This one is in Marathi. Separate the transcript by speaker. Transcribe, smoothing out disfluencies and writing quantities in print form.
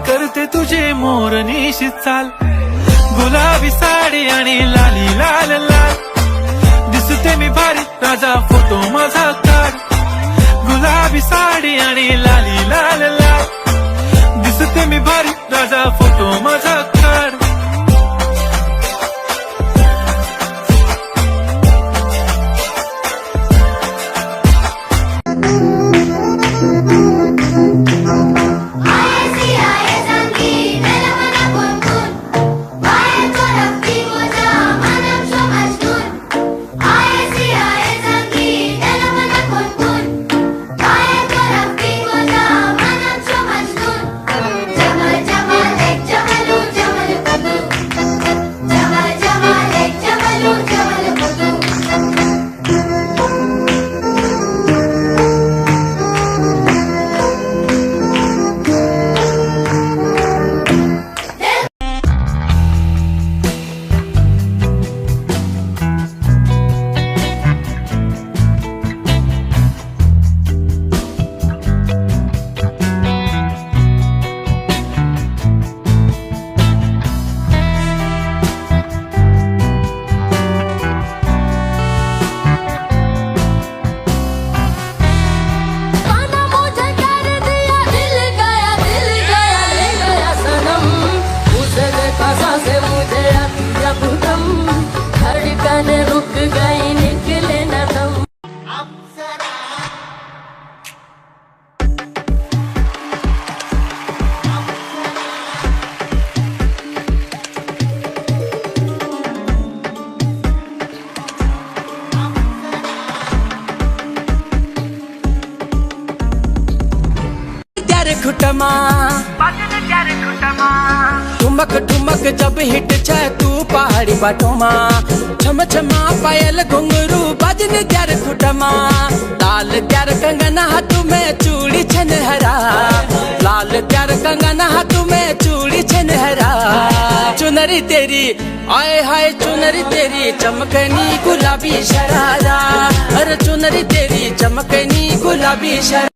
Speaker 1: करते तुझे मोरनीशी चाल, गुलाबी साडी आणि लाली लाल लाल, दिसते मी भारी राजा फोटो माझा काढ, गुलाबी साडी आणि लाली लाल लाल, दिसते मी भारी राजा फोटो माझा काढ.
Speaker 2: खुटमा ठुमक ठुमक जब हिट छ तू पहाड़ी बाटोमा, छम छमा पायल घुंगरू बजन त्यार खुटमा, लाल त्यार कंगना हाथ में चूड़ी छनहरा, लाल त्यार कंगना हाथ में चूड़ी छनहरा, चुनरी तेरी आए हाय चुनरी तेरी चमकनी गुलाबी शरारा, अरे चुनरी तेरी चमकनी गुलाबी शरारा.